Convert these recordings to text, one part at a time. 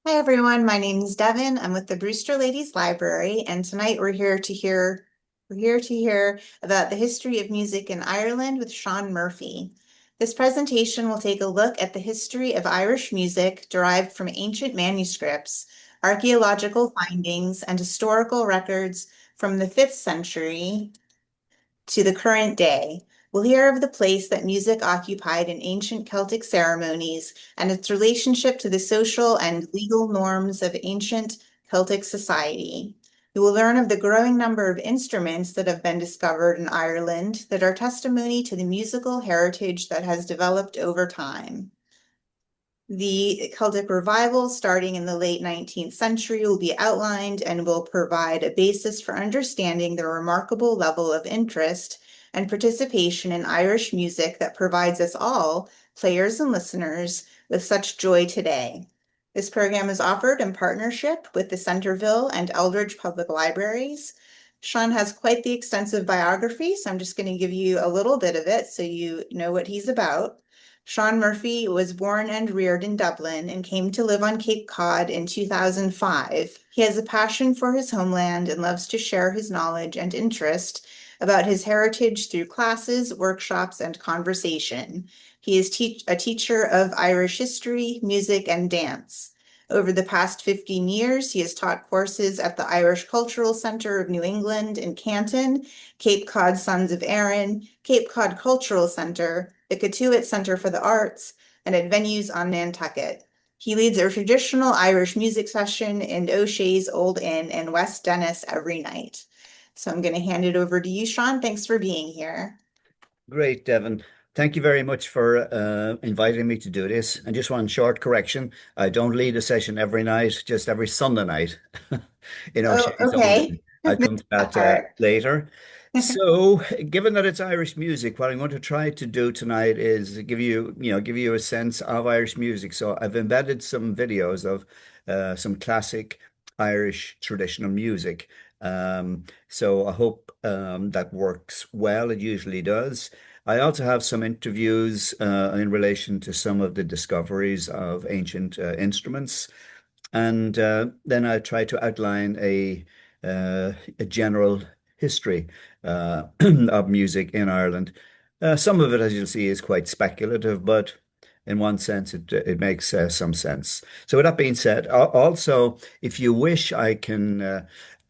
Hi everyone, my name is Devin. I'm with the Brewster Ladies Library, and tonight we're here to hear about the history of music in Ireland with Sean Murphy. This presentation will take a look at the history of Irish music derived from ancient manuscripts, archaeological findings, and historical records from the 5th century to the current day. We'll hear of the place that music occupied in ancient Celtic ceremonies and its relationship to the social and legal norms of ancient Celtic society. We will learn of the growing number of instruments that have been discovered in Ireland that are testimony to the musical heritage that has developed over time. The Celtic revival, starting in the late 19th century, will be outlined and will provide a basis for understanding the remarkable level of interest and participation in Irish music that provides us all, players and listeners, with such joy today. This program is offered in partnership with the Centerville and Eldridge Public Libraries. Sean has quite the extensive biography, so I'm just going to give you a little bit of it so you know what he's about. Sean Murphy was born and reared in Dublin and came to live on Cape Cod in 2005. He has a passion for his homeland and loves to share his knowledge and interest about his heritage through classes, workshops, and conversation. He is a teacher of Irish history, music, and dance. Over the past 15 years, he has taught courses at the Irish Cultural Center of New England in Canton, Cape Cod Sons of Erin, Cape Cod Cultural Center, the Cotuit Center for the Arts, and at venues on Nantucket. He leads a traditional Irish music session in O'Shea's Old Inn in West Dennis every night. So I'm going to hand it over to you, Sean. Thanks for being here. Great, Devin. Thank you very much for inviting me to do this. And just one short correction. I don't lead a session every night, just every Sunday night in Oh, O'Shea's Old okay. Inn. I'll come to That that part. later. So, given that it's Irish music, what I'm going to try to do tonight is give you a sense of Irish music. So, I've embedded some videos of some classic Irish traditional music. So, I hope that works well. It usually does. I also have some interviews in relation to some of the discoveries of ancient instruments, and then I try to outline a general history of music in Ireland. Some of it, as you'll see, is quite speculative, but in one sense, it makes some sense. So, with that being said, also, if you wish, I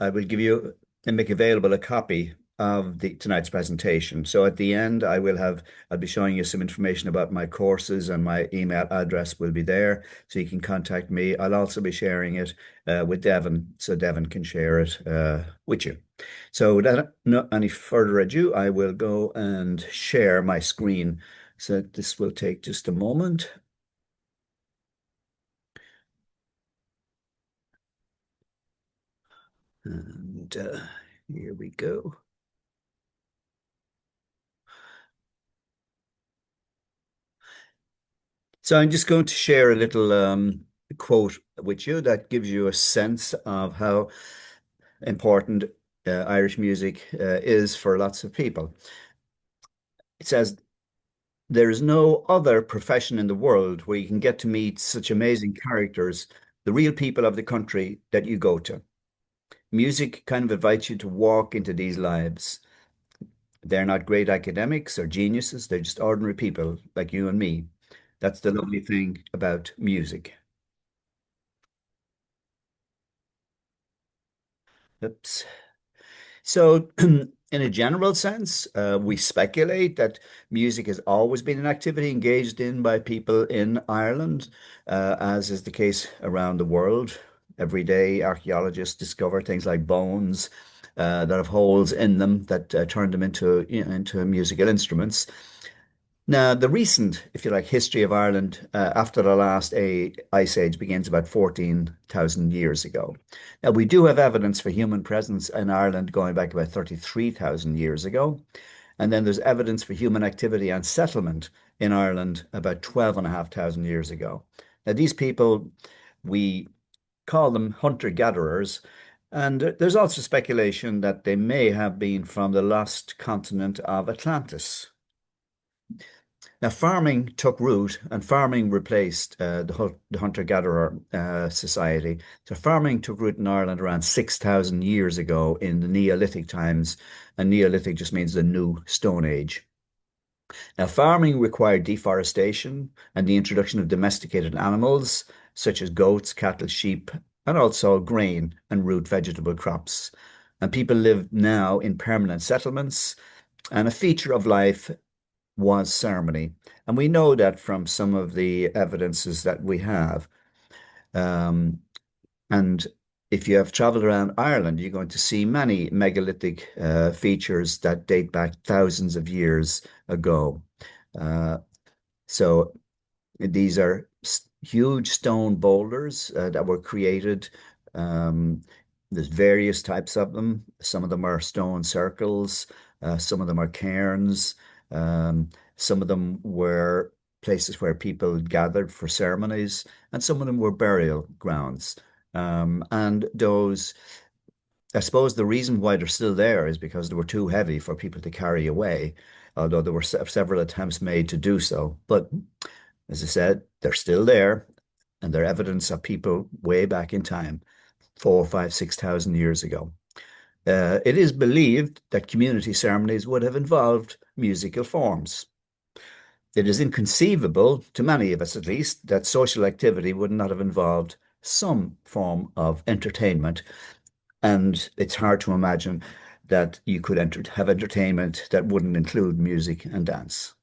will give you and make available a copy of the tonight's presentation. So at the end, I'll be showing you some information about my courses, and my email address will be there, so you can contact me. I'll also be sharing it with Devin, so Devin can share it with you. So without any further ado, I will go and share my screen. So this will take just a moment. And here we go. So I'm just going to share a little quote with you that gives you a sense of how important Irish music is for lots of people. It says, there is no other profession in the world where you can get to meet such amazing characters, the real people of the country that you go to. Music kind of invites you to walk into these lives. They're not great academics or geniuses, they're just ordinary people like you and me. That's the lovely thing about music. Oops. So, in a general sense, we speculate that music has always been an activity engaged in by people in Ireland, as is the case around the world. Every day, archaeologists discover things like bones that have holes in them that turn them into musical instruments. Now, the recent, if you like, history of Ireland after the last ice age begins about 14,000 years ago. Now, we do have evidence for human presence in Ireland going back about 33,000 years ago. And then there's evidence for human activity and settlement in Ireland about 12,500 years ago. Now, these people, we call them hunter-gatherers. And there's also speculation that they may have been from the lost continent of Atlantis. Now, farming took root and farming replaced the hunter-gatherer society. So, farming took root in Ireland around 6,000 years ago in the Neolithic times. And Neolithic just means the new Stone Age. Now, farming required deforestation and the introduction of domesticated animals such as goats, cattle, sheep, and also grain and root vegetable crops. And people live now in permanent settlements, and a feature of life was ceremony. And we know that from some of the evidences that we have. Um, and if you have traveled around Ireland, you're going to see many megalithic features that date back thousands of years ago. Uh, so these are huge stone boulders that were created. Um, there's various types of them. Some of them are stone circles, some of them are cairns, some of them were places where people gathered for ceremonies, and some of them were burial grounds. And those, I suppose the reason why they're still there is because they were too heavy for people to carry away, although there were several attempts made to do so. But as I said, they're still there, and they're evidence of people way back in time, 6,000 years ago. It is believed that community ceremonies would have involved musical forms. It is inconceivable, to many of us at least, that social activity would not have involved some form of entertainment. And it's hard to imagine that you could have entertainment that wouldn't include music and dance.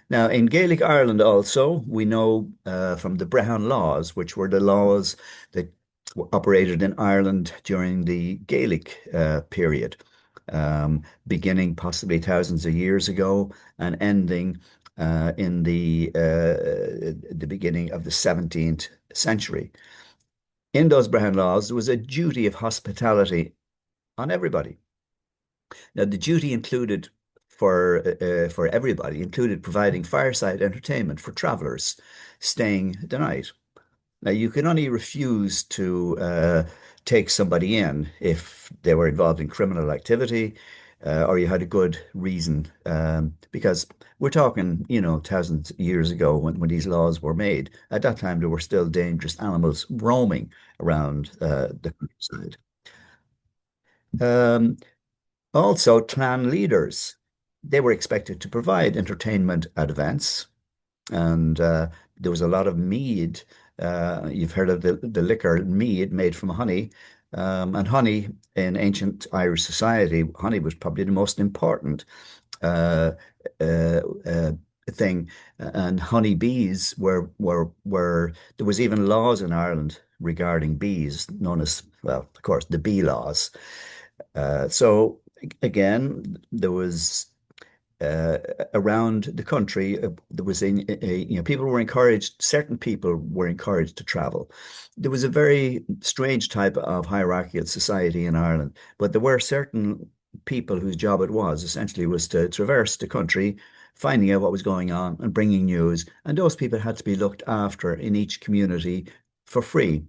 Now, in Gaelic Ireland also, we know from the Brehon laws, which were the laws that operated in Ireland during the Gaelic period, beginning possibly thousands of years ago and ending in the beginning of the 17th century. In those Brehon laws, there was a duty of hospitality on everybody. Now, the duty included for everybody included providing fireside entertainment for travelers staying the night. Now, you can only refuse to take somebody in if they were involved in criminal activity or you had a good reason, because we're talking, thousands of years ago when these laws were made. At that time, there were still dangerous animals roaming around the countryside. Um, Also, clan leaders, they were expected to provide entertainment at events, and there was a lot of mead. You've heard of the liquor mead made from honey, and honey in ancient Irish society, honey was probably the most important uh, uh, uh, thing. And honey bees were there was even laws in Ireland regarding bees, known as, well, of course, the bee laws. So again, there was uh, around the country, there was people were encouraged, certain people were encouraged to travel. There was a very strange type of hierarchical society in Ireland, but there were certain people whose job it was essentially was to traverse the country, finding out what was going on and bringing news. And those people had to be looked after in each community for free.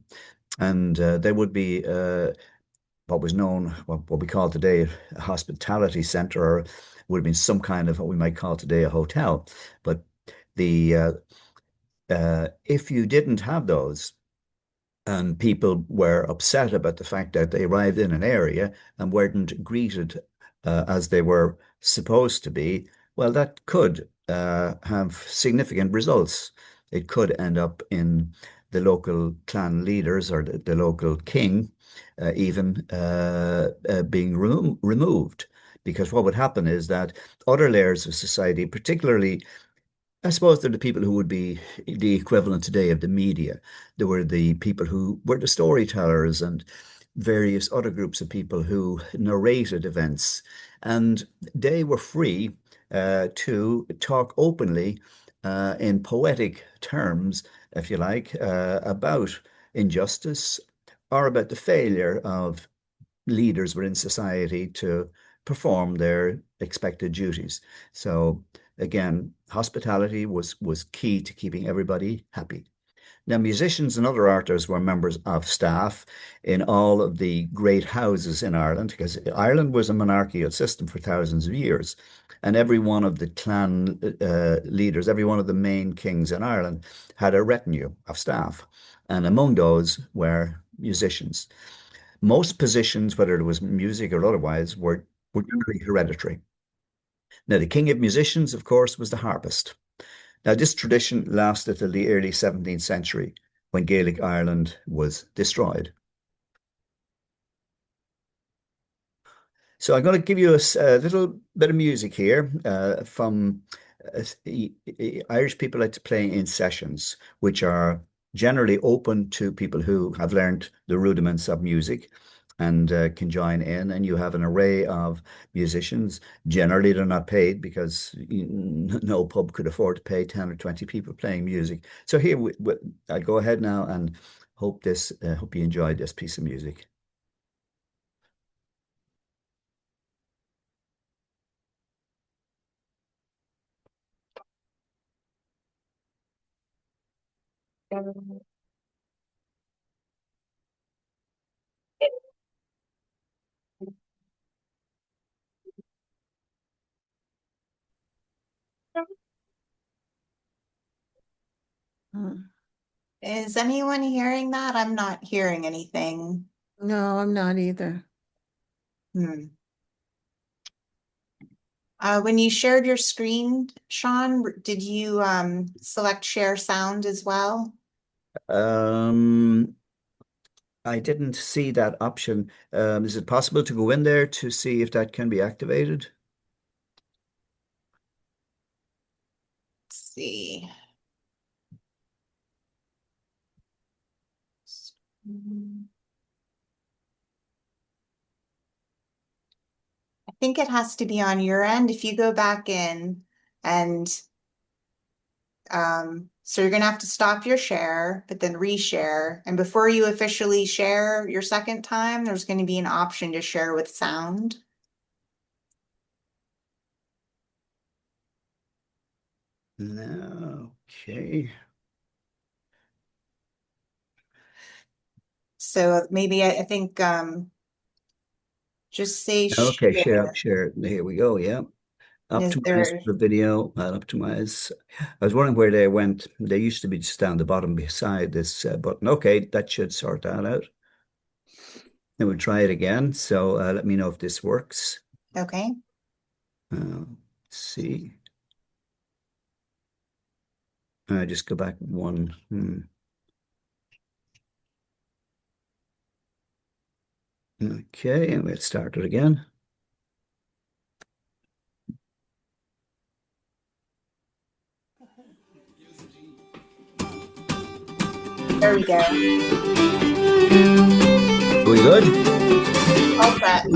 And there would be what was known, what we call today a hospitality center, or would have been some kind of what we might call today a hotel. But the if you didn't have those, and people were upset about the fact that they arrived in an area and weren't greeted as they were supposed to be, well, that could have significant results. It could end up in the local clan leaders or the local king even being removed. Because what would happen is that other layers of society, particularly I suppose they're the people who would be the equivalent today of the media. There were the people who were the storytellers and various other groups of people who narrated events. And they were free to talk openly in poetic terms, if you like, about injustice or about the failure of leaders within society to perform their expected duties. So again, hospitality was key to keeping everybody happy. Now, musicians and other artists were members of staff in all of the great houses in Ireland, because Ireland was a monarchical system for thousands of years. And every one of the clan leaders, every one of the main kings in Ireland had a retinue of staff. And among those were musicians. Most positions, whether it was music or otherwise, were generally hereditary. Now, the king of musicians, of course, was the harpist. Now, this tradition lasted till the early 17th century when Gaelic Ireland was destroyed. So I'm going to give you a little bit of music here from Irish people like to play in sessions, which are generally open to people who have learned the rudiments of music and can join in. And you have an array of musicians. Generally, they're not paid because no pub could afford to pay 10 or 20 people playing music. So here, I'll go ahead now and hope hope you enjoyed this piece of music. Hmm. Is anyone hearing that? I'm not hearing anything. No, I'm not either. Hmm. When you shared your screen, Sean, did you select share sound as well? Um, I didn't see that option. Is it possible to go in there to see if that can be activated? Let's see. I think it has to be on your end. If you go back in and so you're gonna have to stop your share, but then reshare. And before you officially share your second time, there's going to be an option to share with sound. No. Okay. So maybe I think just say Okay, share, share. share. Here we go. Yeah. Is Optimize there the video. I'll optimize. I was wondering where they went. They used to be just down the bottom beside this button. Okay, that should sort that out. Then we'll try it again. So let me know if this works. okay? Let's see. I just go back one. Okay, and we'll start it again. There we go. We good? All set.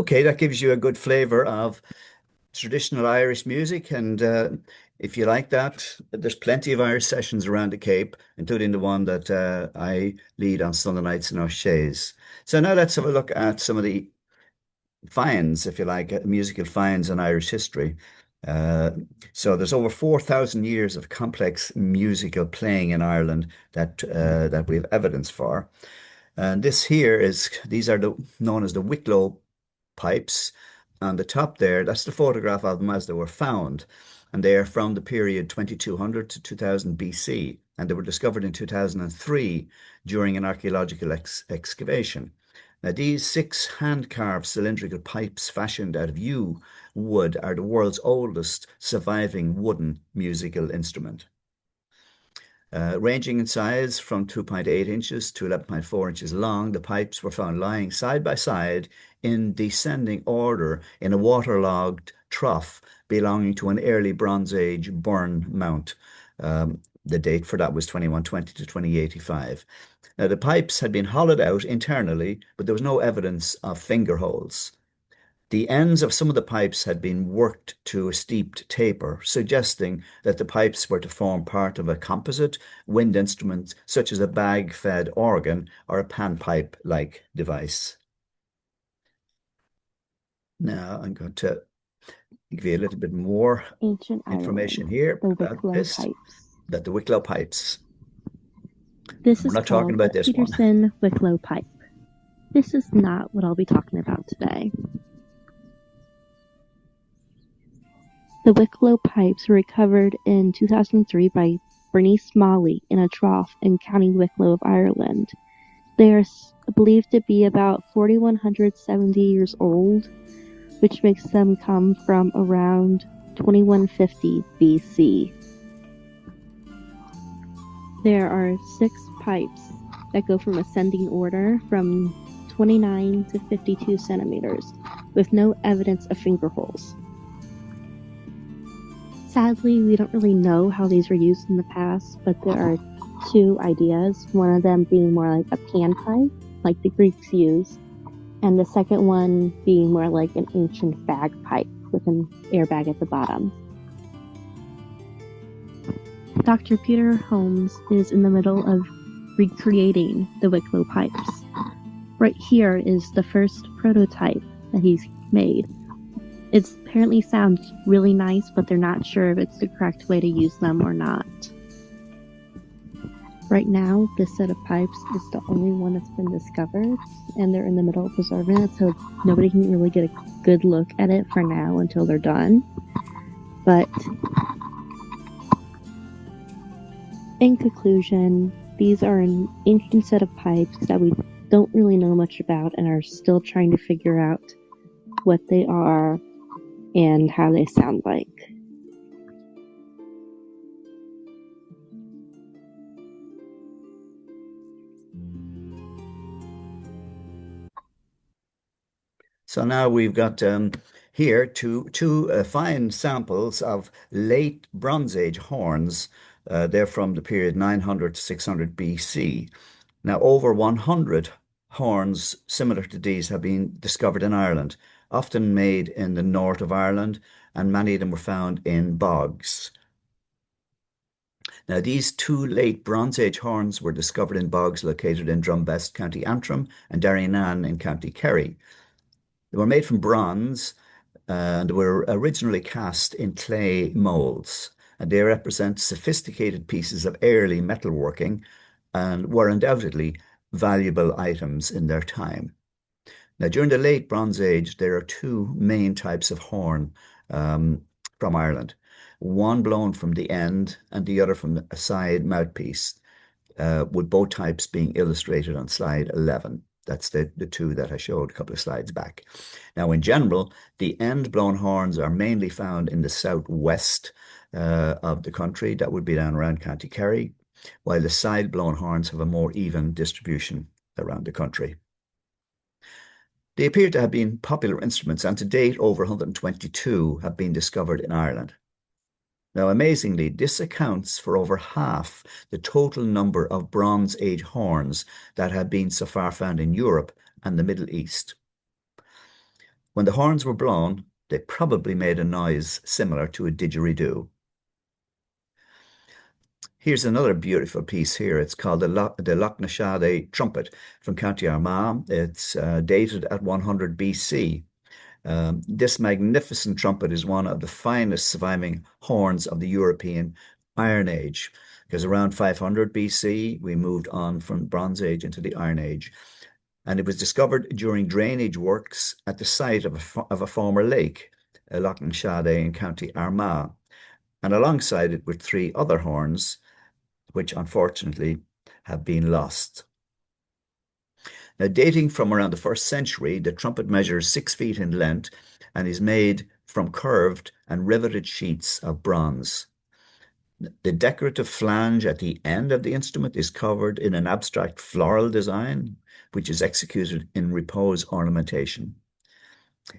Okay, that gives you a good flavor of traditional Irish music. And if you like that, there's plenty of Irish sessions around the Cape, including the one that I lead on Sunday nights in O'Shea's. So now let's have a look at some of the finds, if you like, musical finds in Irish history. Uh, so there's over 4,000 years of complex musical playing in Ireland that we have evidence for. And these are known as the Wicklow pipes. On the top there, that's the photograph of them as they were found. And they are from the period 2200 to 2000 BC. And they were discovered in 2003 during an archaeological excavation. Now, these six hand-carved cylindrical pipes fashioned out of yew wood are the world's oldest surviving wooden musical instrument. Ranging in size from 2.8 inches to 11.4 inches long, the pipes were found lying side by side in descending order in a waterlogged trough belonging to an early Bronze Age burn mount. The date for that was 2120 to 2085. Now, the pipes had been hollowed out internally, but there was no evidence of finger holes. The ends of some of the pipes had been worked to a steeped taper, suggesting that the pipes were to form part of a composite wind instrument, such as a bag-fed organ or a panpipe-like device. Now, I'm going to give you a little bit more Ancient information Ireland, here the about Wicklow this, pipes. that the Wicklow pipes. This We're is not talking called about the this one. Peterson Wicklow pipe. This is not what I'll be talking about today. The Wicklow pipes were recovered in 2003 by Bernice Smalley in a trough in County Wicklow of Ireland. They are believed to be about 4,170 years old, which makes them come from around 2150 BC. There are 6 pipes that go from ascending order from 29 to 52 centimeters, with no evidence of finger holes. Sadly, we don't really know how these were used in the past, but there are 2 ideas, one of them being more like a panpipe, like the Greeks used, and the second one being more like an ancient bagpipe with an airbag at the bottom. Dr. Peter Holmes is in the middle of recreating the Wicklow pipes. Right here is the first prototype that he's made. It apparently sounds really nice, but they're not sure if it's the correct way to use them or not. Right now, this set of pipes is the only one that's been discovered, and they're in the middle of preserving it, so nobody can really get a good look at it for now until they're done. But in conclusion, these are an ancient set of pipes that we don't really know much about and are still trying to figure out what they are and how they sound like. So now we've got here two fine samples of late Bronze Age horns. They're from the period 900 to 600 BC. Now, over 100 horns similar to these have been discovered in Ireland, often made in the north of Ireland, and many of them were found in bogs. Now, these 2 late Bronze Age horns were discovered in bogs located in Drumbest, County Antrim, and Derrynane in County Kerry. They were made from bronze and were originally cast in clay molds. And they represent sophisticated pieces of early metalworking and were undoubtedly valuable items in their time. Now, during the late Bronze Age, there are 2 main types of horn from Ireland, one blown from the end and the other from a side mouthpiece, with both types being illustrated on slide 11. That's the 2 that I showed a couple of slides back. Now, in general, the end-blown horns are mainly found in the southwest of the country. That would be down around County Kerry, while the side-blown horns have a more even distribution around the country. They appear to have been popular instruments, and to date, over 122 have been discovered in Ireland. Now, amazingly, this accounts for over half the total number of Bronze Age horns that have been so far found in Europe and the Middle East. When the horns were blown, they probably made a noise similar to a didgeridoo. Here's another beautiful piece here. It's called the Loch trumpet from County Armagh. It's dated at 100 BC. This magnificent trumpet is one of the finest surviving horns of the European Iron Age, because around 500 BC, we moved on from Bronze Age into the Iron Age. And it was discovered during drainage works at the site of a former lake, Loch in County Armagh. And alongside it were three other horns, which unfortunately have been lost. Now, dating from around the 1st century, the trumpet measures 6 feet in length and is made from curved and riveted sheets of bronze. The decorative flange at the end of the instrument is covered in an abstract floral design, which is executed in repose ornamentation.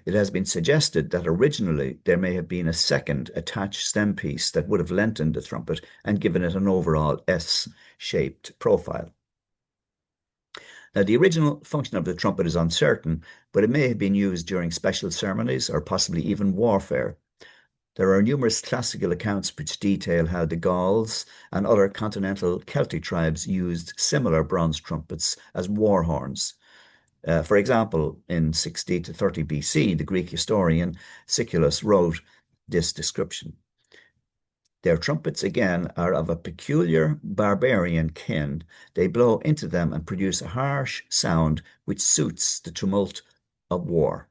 It has been suggested that originally there may have been a second attached stem piece that would have lengthened the trumpet and given it an overall S-shaped profile. Now, the original function of the trumpet is uncertain, but it may have been used during special ceremonies or possibly even warfare. There are numerous classical accounts which detail how the Gauls and other continental Celtic tribes used similar bronze trumpets as war horns. For example, in 60 to 30 BC, the Greek historian Siculus wrote this description. Their trumpets, again, are of a peculiar barbarian kin. They blow into them and produce a harsh sound which suits the tumult of war.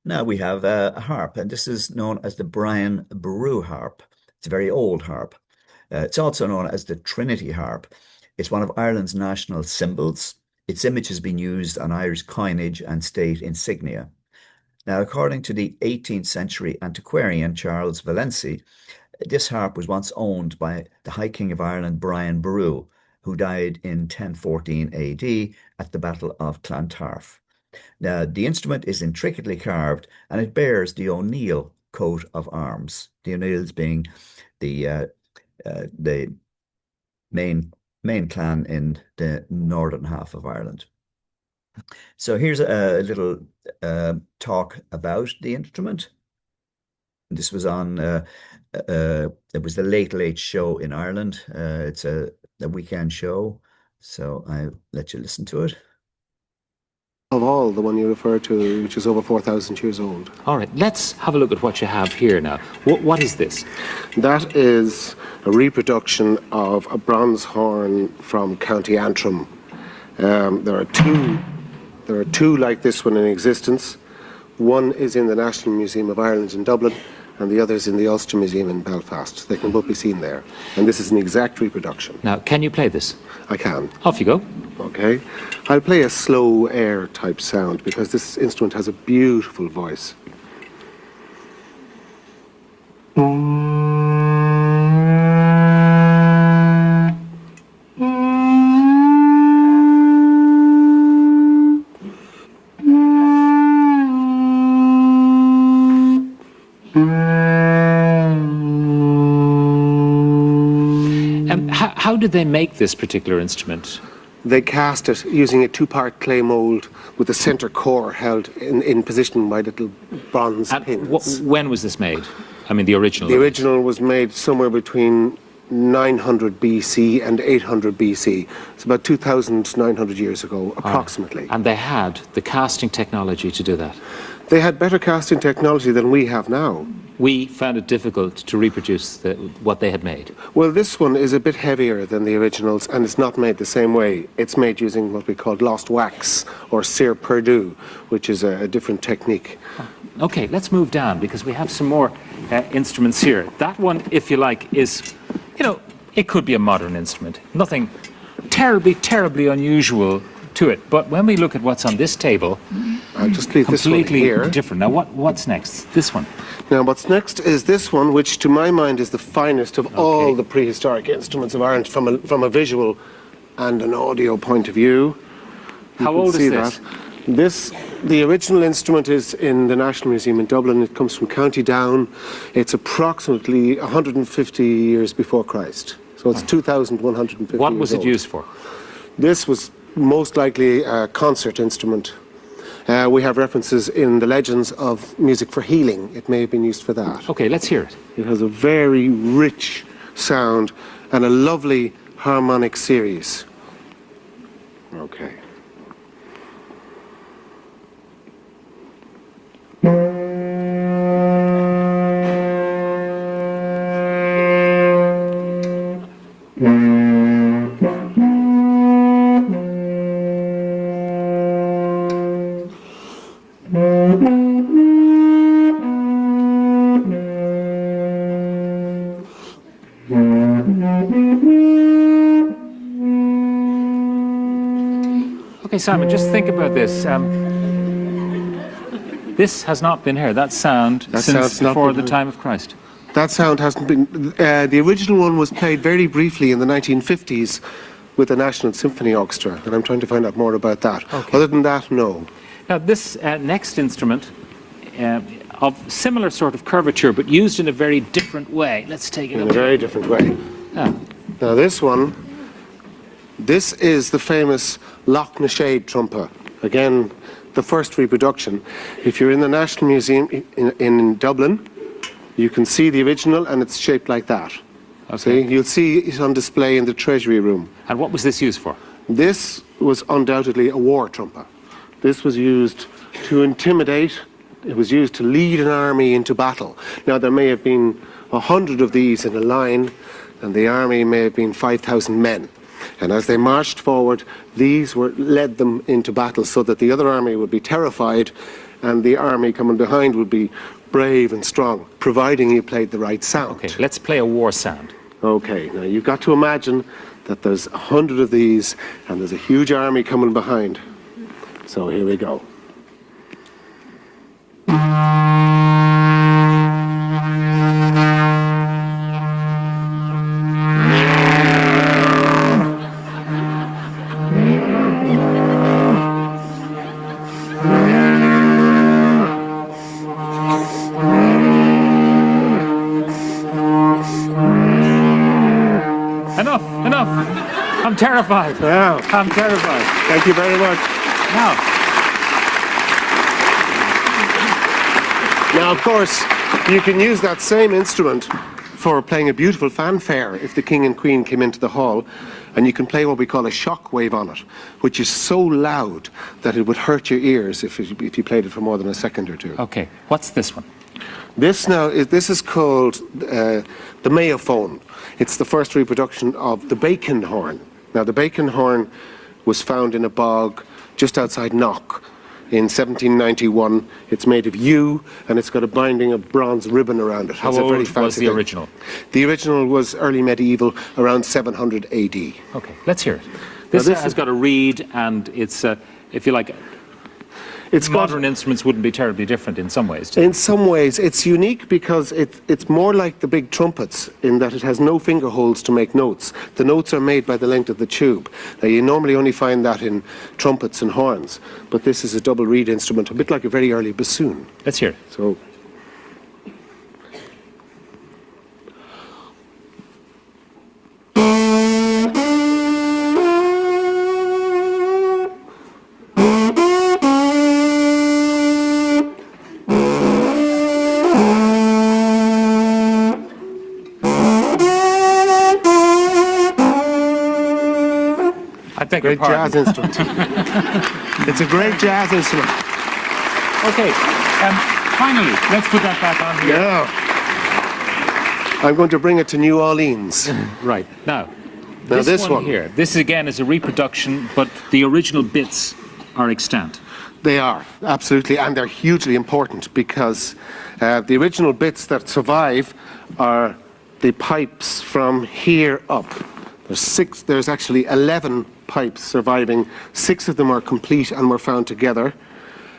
Now we have a harp, and this is known as the Brian Boru harp. It's a very old harp. It's also known as the Trinity harp. It's one of Ireland's national symbols. Its image has been used on Irish coinage and state insignia. Now, according to the 18th century antiquarian Charles Valency, this harp was once owned by the High King of Ireland, Brian Boru, who died in 1014 AD at the Battle of Clontarf. Now, the instrument is intricately carved and it bears the O'Neill coat of arms. The O'Neills being the main clan in the northern half of Ireland. So here's a little talk about the instrument. This was on, it was the Late Late Show in Ireland. It's a weekend show, so I'll let you listen to it. Of all, the one you refer to, which is over 4,000 years old. All right, let's have a look at what you have here now. What is this? That is a reproduction of a bronze horn from County Antrim. There are two like this one in existence. One is in the National Museum of Ireland in Dublin, and the other is in the Ulster Museum in Belfast. They can both be seen there. And this is an exact reproduction. Now, can you play this? I can. Off you go. Okay. I'll play a slow air type sound because this instrument has a beautiful voice. How did they make this particular instrument? They cast it using a two-part clay mould with the centre core held in position by little bronze pins. When was this made? I mean, the original. The original was made somewhere between 900 BC and 800 BC. It's about 2,900 years ago, approximately. And they had the casting technology to do that? They had better casting technology than we have now. We found it difficult to reproduce what they had made. Well, this one is a bit heavier than the originals, and it's not made the same way. It's made using what we call lost wax, or cire perdue, which is a different technique. Okay, let's move down, because we have some more instruments here. That one, if you like, is, it could be a modern instrument. Nothing terribly unusual to it. But when we look at what's on this table, I'll just leave this one here. Completely different. Now, what's next? This one. Now, what's next is this one, which to my mind is the finest of all the prehistoric instruments of Ireland from a visual and an audio point of view. How old is this? The original instrument is in the National Museum in Dublin. It comes from County Down. It's approximately 150 years before Christ. So it's 2,150 years old. What was it used for? This was most likely a concert instrument. We have references in the legends of music for healing. It may have been used for that. Okay, let's hear it. It has a very rich sound and a lovely harmonic series. Okay. Okay, Simon, just think about this. This has not been heard, that sound, since before the time of Christ. That sound hasn't been... the original one was played very briefly in the 1950s with the National Symphony Orchestra, and I'm trying to find out more about that. Okay. Other than that, no. Now, this next instrument, of similar sort of curvature, but used in a very different way. Let's take it in a very different way. Yeah. Now, this one, this is the famous Loch na Shade trumpet. Again, the first reproduction. If you're in the National Museum in Dublin, you can see the original, and it's shaped like that. Okay. See, you'll see it on display in the Treasury Room. And what was this used for? This was undoubtedly a war trumpet. This was used to intimidate. It was used to lead an army into battle. Now, there may have been 100 of these in a line, and the army may have been 5,000 men. And as they marched forward, these led them into battle so that the other army would be terrified and the army coming behind would be brave and strong, providing you played the right sound. Okay, let's play a war sound. Okay, now you've got to imagine that there's 100 of these and there's a huge army coming behind. So here we go. Enough. I'm terrified. Yeah. I'm terrified. Thank you very much. Now, of course, you can use that same instrument for playing a beautiful fanfare if the king and queen came into the hall, and you can play what we call a shock wave on it, which is so loud that it would hurt your ears if you played it for more than a second or two. Okay, what's this one? This is called the Mayophone. It's the first reproduction of the bacon horn. Now, the bacon horn was found in a bog just outside Knock in 1791. It's made of yew, and it's got a binding of bronze ribbon around it. How old was the original? The original was early medieval, around 700 AD. Okay, let's hear it. This has got a reed, and it's, if you like, modern instruments wouldn't be terribly different in some ways. In some ways, it's unique because it's more like the big trumpets in that it has no finger holes to make notes. The notes are made by the length of the tube. Now, you normally only find that in trumpets and horns, but this is a double reed instrument, a bit like a very early bassoon. Let's hear it. So. Great jazz instrument. It's a great jazz instrument. Okay, finally, let's put that back on here. Yeah. I'm going to bring it to New Orleans. Right. Now this one here, this again is a reproduction, but the original bits are extant. They are, absolutely, and they're hugely important because the original bits that survive are the pipes from here up. There's actually 11 pipes surviving. 6 of them are complete and were found together.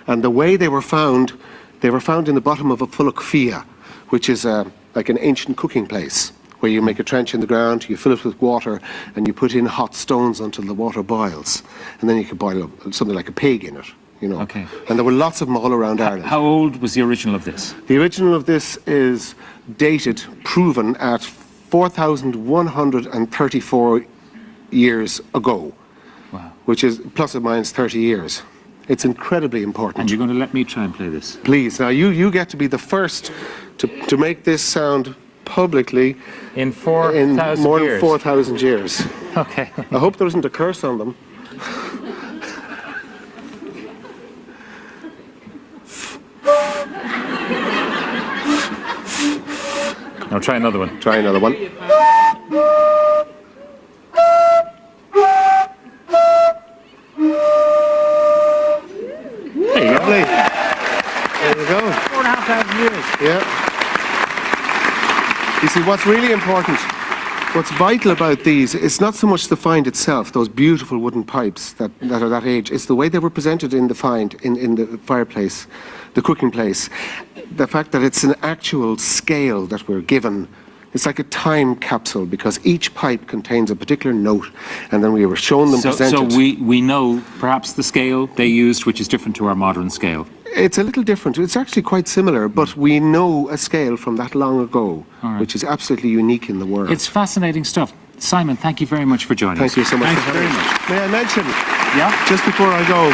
And the way they were found in the bottom of a fulloch fia, which is like an ancient cooking place, where you make a trench in the ground, you fill it with water, and you put in hot stones until the water boils. And then you can boil something like a pig in it, you know. Okay. And there were lots of them all around Ireland. How old was the original of this? The original of this is dated, proven at 4,134 years ago. Wow. which is plus or minus 30 years. It's incredibly important. And you're going to let me try and play this? Please, now you get to be the first to make this sound publicly In 4,000 more years? than 4,000 years. Okay. I hope there isn't a curse on them. Now try another one. Try another one. There you go. Lovely. There you go. 4,500 years. Yeah. You see, what's really important, what's vital about these, it's not so much the find itself, those beautiful wooden pipes that are that age, it's the way they were presented in the find, in the fireplace, the cooking place. The fact that it's an actual scale that we're given. It's like a time capsule because each pipe contains a particular note, and then we were shown them presented. So we know perhaps the scale they used, which is different to our modern scale. It's a little different. It's actually quite similar, but we know a scale from that long ago, which is absolutely unique in the world. It's fascinating stuff. Simon, thank you very much for joining us. Thank you so much. Thank you very much. May I mention, Yeah? just before I go,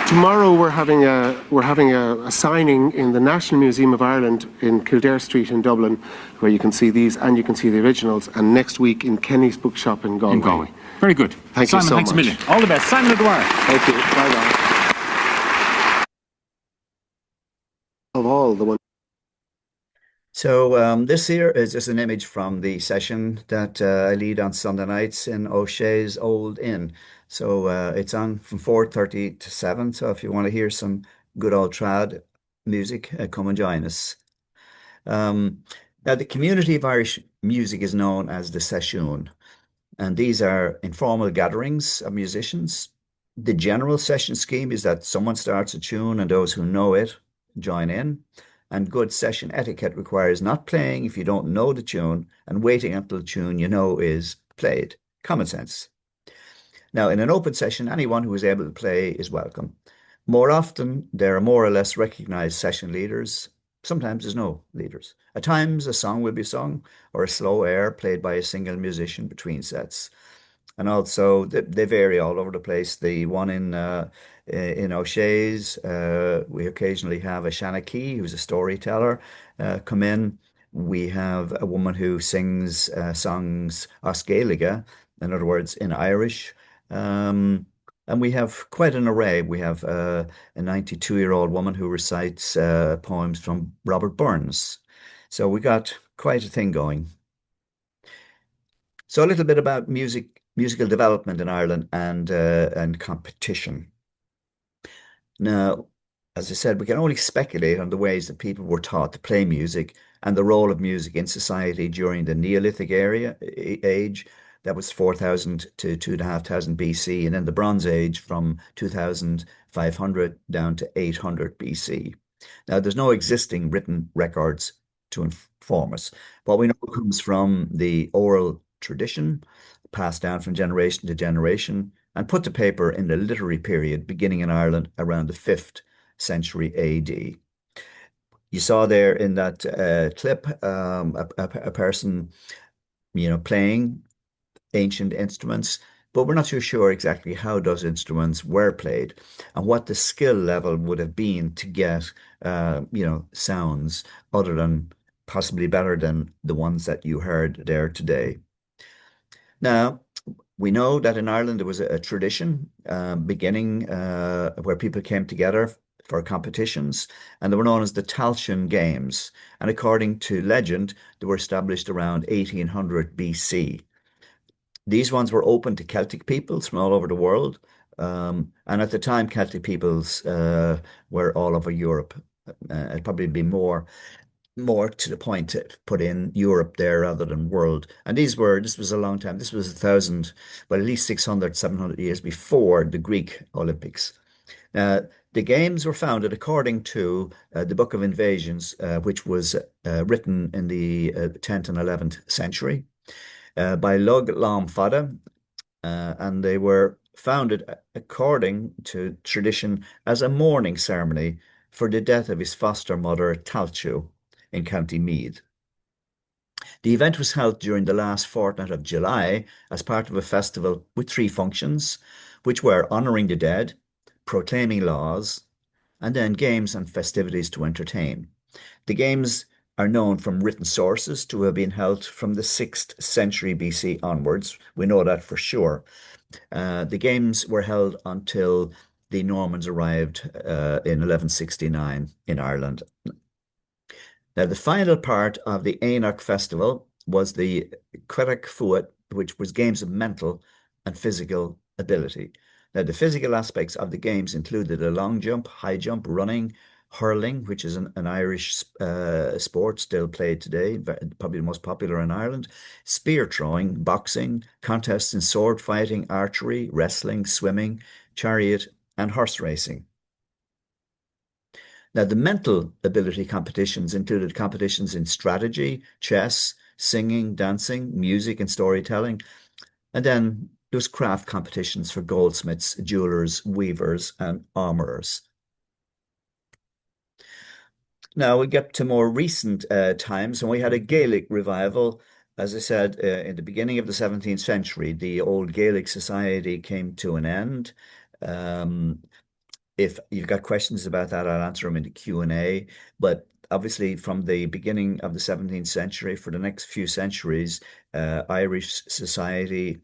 tomorrow we're having a signing in the National Museum of Ireland in Kildare Street in Dublin, where you can see these and you can see the originals, and next week in Kenny's Bookshop in Galway. In Galway. Very good. Thank you Simon, so thanks a much. million. All the best. Simon O'Dwyer. Thank you. Bye-bye. Of all the ones. So this here is just an image from the session that I lead on Sunday nights in O'Shea's Old Inn. So it's on from 4:30 to 7. So if you want to hear some good old trad music, come and join us. Now the community of Irish music is known as the Session, and these are informal gatherings of musicians. The general session scheme is that someone starts a tune and those who know it join in. And good session etiquette requires not playing if you don't know the tune and waiting until the tune you know is played. Common sense. Now, in an open session, anyone who is able to play is welcome. More often, there are more or less recognized session leaders. Sometimes there's no leaders. At times, a song will be sung or a slow air played by a single musician between sets. And also, they vary all over the place. The one in O'Shea's, we occasionally have a Shanna Key, who's a storyteller, come in. We have a woman who sings songs as Gaeilge, in other words, in Irish. And we have quite an array. We have a 92-year-old woman who recites poems from Robert Burns. So we got quite a thing going. So a little bit about musical development in Ireland and competition. Now, as I said, we can only speculate on the ways that people were taught to play music and the role of music in society during the Neolithic age, that was 4,000 to 2,500 BC, and then the Bronze Age from 2,500 down to 800 BC. Now, there's no existing written records to inform us. What we know comes from the oral tradition, passed down from generation to generation, and put to paper in the literary period beginning in Ireland around the 5th century AD. You saw there in that clip a person, playing ancient instruments, but we're not too sure exactly how those instruments were played and what the skill level would have been to get, sounds other than possibly better than the ones that you heard there today. Now, we know that in Ireland there was a tradition beginning where people came together for competitions, and they were known as the Tailteann Games. And according to legend, they were established around 1800 BC. These ones were open to Celtic peoples from all over the world. And at the time, Celtic peoples were all over Europe. It'd probably be more to the point to put in Europe there rather than world. And this was a long time. This was 1,000, well, at least 600, 700 years before the Greek Olympics. The games were founded according to the Book of Invasions, which was written in the 10th and 11th century by Lug Lám Fada, and they were founded according to tradition as a mourning ceremony for the death of his foster mother, Talchu, in County Meath. The event was held during the last fortnight of July as part of a festival with three functions, which were honouring the dead, proclaiming laws, and then games and festivities to entertain. The games are known from written sources to have been held from the 6th century BC onwards. We know that for sure. The games were held until the Normans arrived in 1169 in Ireland. Now, the final part of the Éineach festival was the Cuireadh Fuad, which was games of mental and physical ability. Now, the physical aspects of the games included a long jump, high jump, running, hurling, which is an Irish sport still played today, probably the most popular in Ireland, spear throwing, boxing, contests in sword fighting, archery, wrestling, swimming, chariot, and horse racing. Now, the mental ability competitions included competitions in strategy, chess, singing, dancing, music, and storytelling. And then there was craft competitions for goldsmiths, jewelers, weavers, and armorers. Now we get to more recent times, and we had a Gaelic revival. As I said, in the beginning of the 17th century, the old Gaelic society came to an end. Um, if you've got questions about that, I'll answer them in the Q&A. But obviously, from the beginning of the 17th century, for the next few centuries, Irish society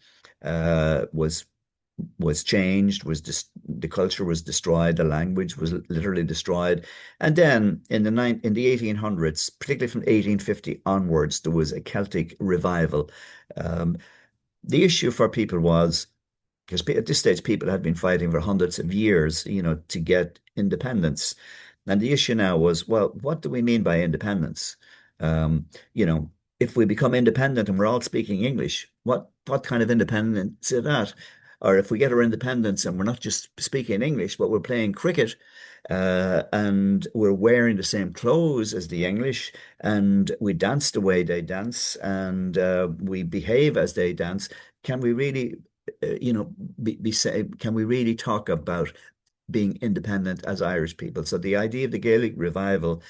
was changed, the culture was destroyed, the language was literally destroyed. And then in the 1800s, particularly from 1850 onwards, there was a Celtic revival. The issue for people was, because at this stage people had been fighting for hundreds of years, to get independence. And the issue now was, well, what do we mean by independence? Um, you know, if we become independent and we're all speaking English, what kind of independence is that? Or if we get our independence and we're not just speaking English, but we're playing cricket, and we're wearing the same clothes as the English, and we dance the way they dance, and we behave as they dance, can we really, can we really talk about being independent as Irish people? So the idea of the Gaelic revival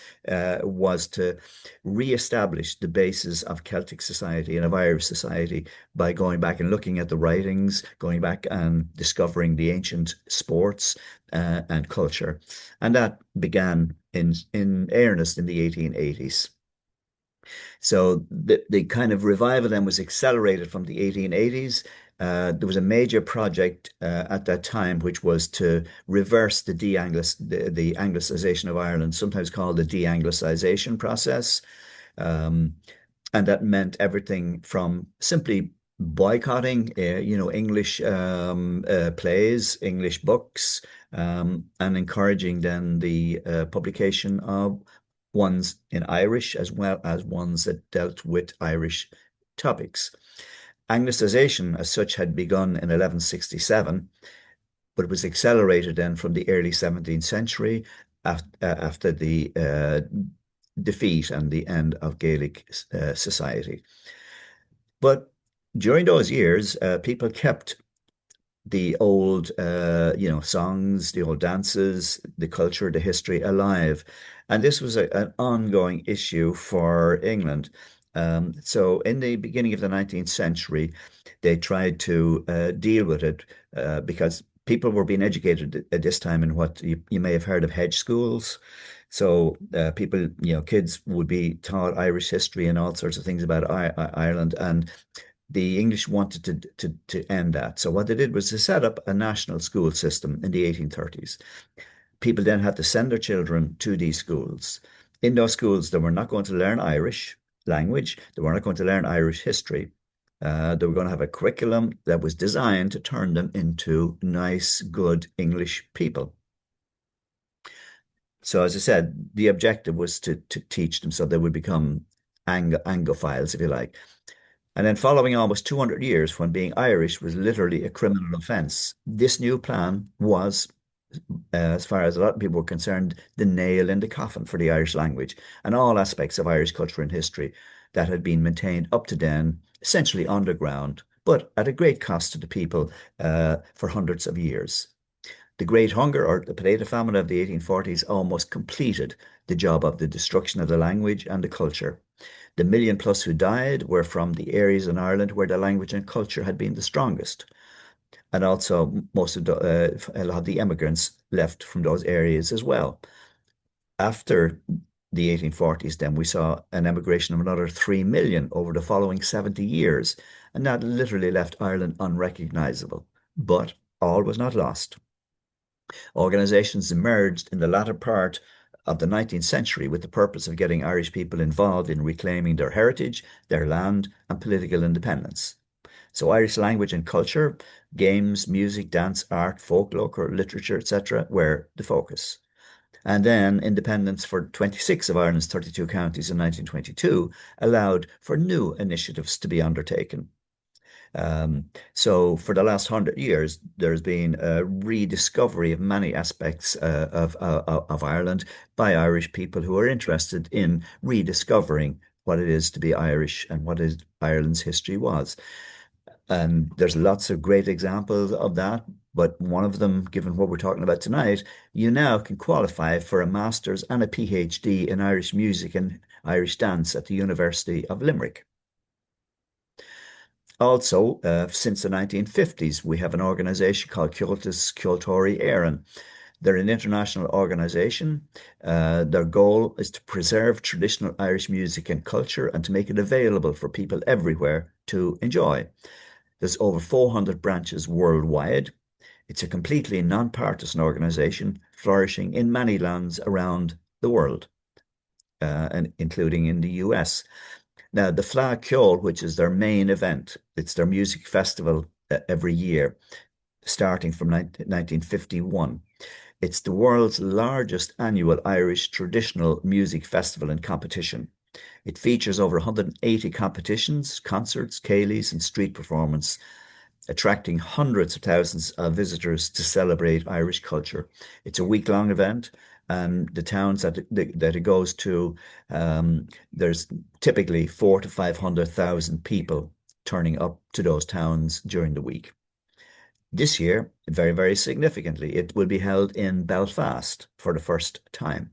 was to re-establish the basis of Celtic society and of Irish society by going back and looking at the writings, going back and discovering the ancient sports and culture. And that began in earnest in the 1880s. So the kind of revival then was accelerated from the 1880s. There was a major project at that time, which was to reverse the Anglicization of Ireland, sometimes called the de-Anglicization process. Um, and that meant everything from simply boycotting, English plays, English books, and encouraging then the publication of ones in Irish as well as ones that dealt with Irish topics. Anglicization, as such, had begun in 1167, but it was accelerated then from the early 17th century after the defeat and the end of Gaelic society. But during those years, people kept the old, songs, the old dances, the culture, the history alive. And this was an ongoing issue for England. So in the beginning of the 19th century, they tried to deal with it because people were being educated at this time in what you may have heard of hedge schools. So people, kids would be taught Irish history and all sorts of things about Ireland, and the English wanted to end that. So what they did was to set up a national school system in the 1830s. People then had to send their children to these schools. In those schools, they were not going to learn Irish language. They were not going to learn Irish history. They were going to have a curriculum that was designed to turn them into nice, good English people. So as I said, the objective was to teach them so they would become Anglophiles, if you like. And then following almost 200 years when being Irish was literally a criminal offence, this new plan was, as far as a lot of people were concerned, the nail in the coffin for the Irish language and all aspects of Irish culture and history that had been maintained up to then, essentially underground, but at a great cost to the people for hundreds of years. The Great Hunger, or the Potato Famine of the 1840s, almost completed the job of the destruction of the language and the culture. The million plus who died were from the areas in Ireland where the language and culture had been the strongest. And also, a lot of the immigrants left from those areas as well. After the 1840s, then we saw an emigration of another 3 million over the following 70 years, and that literally left Ireland unrecognizable. But all was not lost. Organizations emerged in the latter part of the 19th century with the purpose of getting Irish people involved in reclaiming their heritage, their land, and political independence. So Irish language and culture, games, music, dance, art, folklore, literature, etc., were the focus. And then independence for 26 of Ireland's 32 counties in 1922 allowed for new initiatives to be undertaken. So for the last 100 years, there's been a rediscovery of many aspects of Ireland by Irish people who are interested in rediscovering what it is to be Irish and what Ireland's history was. And there's lots of great examples of that, but one of them, given what we're talking about tonight, you now can qualify for a master's and a PhD in Irish music and Irish dance at the University of Limerick. Also, since the 1950s, we have an organization called Comhaltas Ceoltóirí Éireann. They're an international organization. Their goal is to preserve traditional Irish music and culture and to make it available for people everywhere to enjoy. There's over 400 branches worldwide. It's a completely non-partisan organization flourishing in many lands around the world, and including in the US. Now, the Fleadh Cheoil, which is their main event, it's their music festival every year, starting from 1951. It's the world's largest annual Irish traditional music festival and competition. It features over 180 competitions, concerts, céilís, and street performance, attracting hundreds of thousands of visitors to celebrate Irish culture. It's a week-long event, and the towns that it goes to, there's typically 400,000 to 500,000 people turning up to those towns during the week. This year, very, very significantly, it will be held in Belfast for the first time.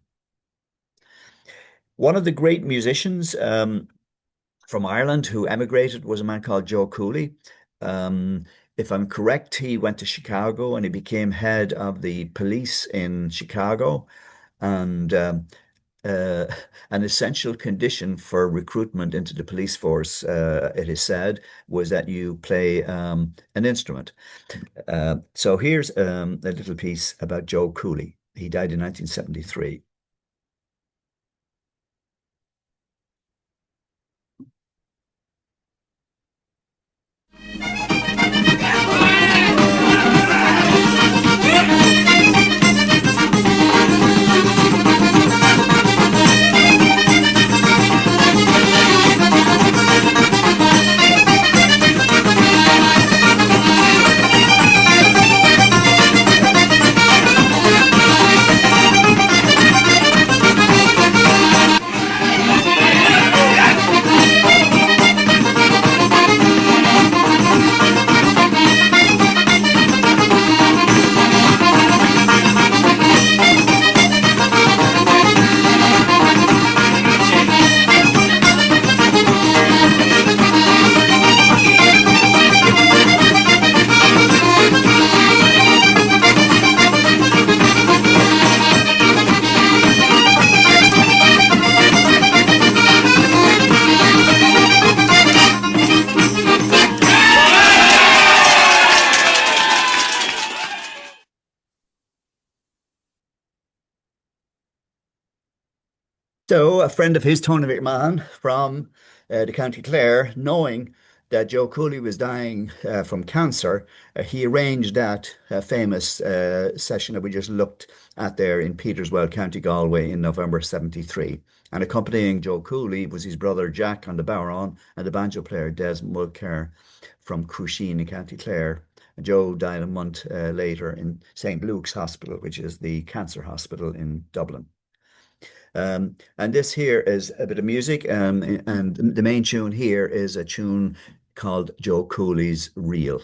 One of the great musicians from Ireland who emigrated was a man called Joe Cooley. If I'm correct, he went to Chicago and he became head of the police in Chicago. And an essential condition for recruitment into the police force, it is said, was that you play an instrument. So here's a little piece about Joe Cooley. He died in 1973. So a friend of his, Tony McMahon from the County Clare, knowing that Joe Cooley was dying from cancer, he arranged that famous session that we just looked at there in Peterswell, County Galway in November 73. And accompanying Joe Cooley was his brother Jack on the bodhrán and the banjo player Des Mulcair from Crusheen in County Clare. Joe died a month later in St. Luke's Hospital, which is the cancer hospital in Dublin. And this here is a bit of music, and the main tune here is a tune called Joe Cooley's Reel.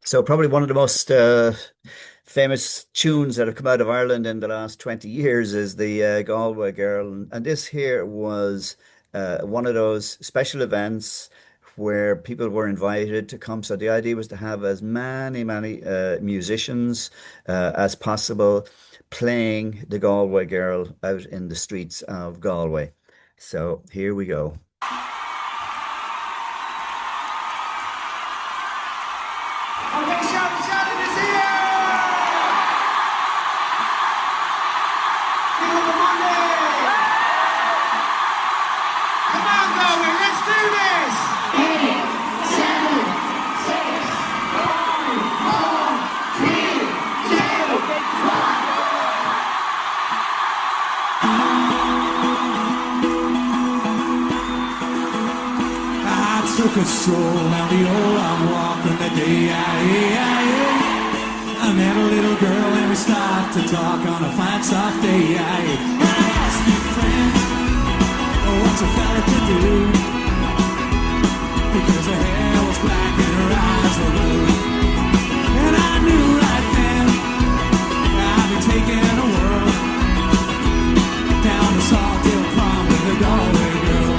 So probably one of the most famous tunes that have come out of Ireland in the last 20 years is the Galway Girl. And this here was one of those special events where people were invited to come. So the idea was to have as many musicians as possible playing the Galway Girl out in the streets of Galway. So here we go. Okay, shout in his ear! Give him a Monday! Come on, Galway, let's do this! 8, 7, 6, 5, 4, 3, 2, 1. I took a stroll down the old I'm walking the day. I met a little girl and we stopped to talk on a fine soft day. I asked my friend, oh, what's a fella to do? Because her hair was black and her eyes were blue. And I knew right then I'd be taking a whirl down the Salthill Prom with the Galway Girl.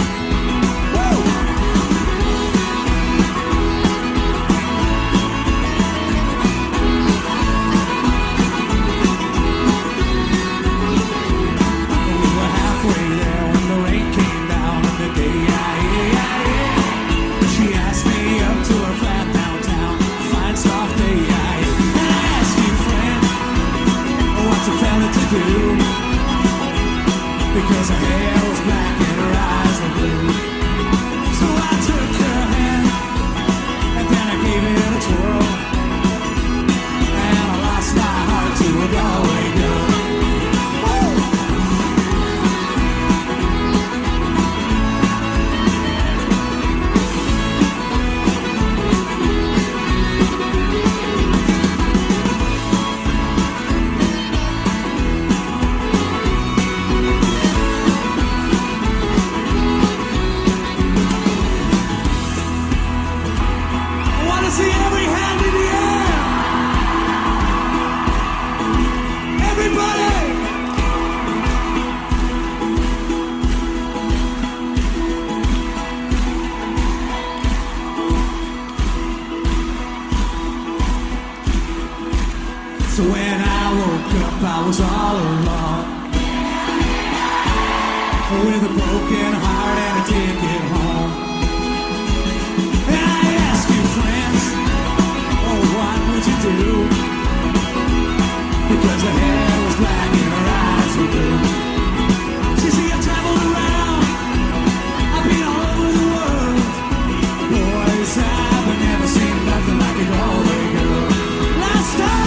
Because her hair was black and her eyes were blue. So I took her hand and then I gave it a twirl, and I lost my heart to a Galway girl. So when I woke up, I was all alone, with a broken heart and a ticket home. And I asked you, friends, oh, what would you do? Because her hair was black and her eyes were blue. She said, I've traveled around, I've been all over the world. Boys, I've never seen nothing like a Galway girl. Last time.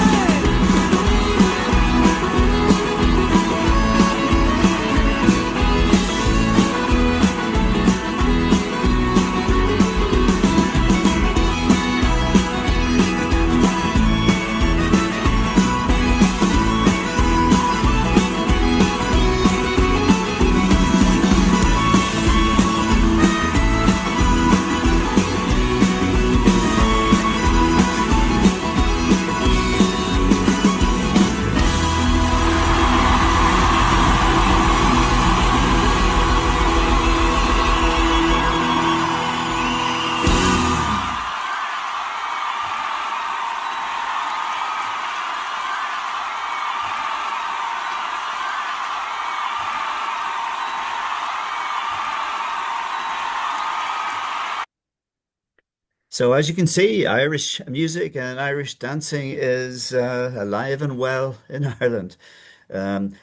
So as you can see, Irish music and Irish dancing is alive and well in Ireland.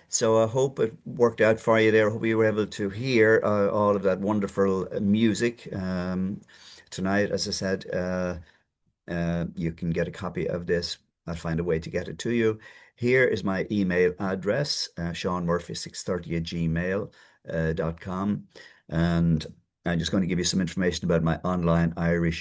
So I hope it worked out for you there. I hope you were able to hear all of that wonderful music tonight. As I said, you can get a copy of this. I'll find a way to get it to you. Here is my email address, seanmurphy630 at gmail.com. And I'm just going to give you some information about my online Irish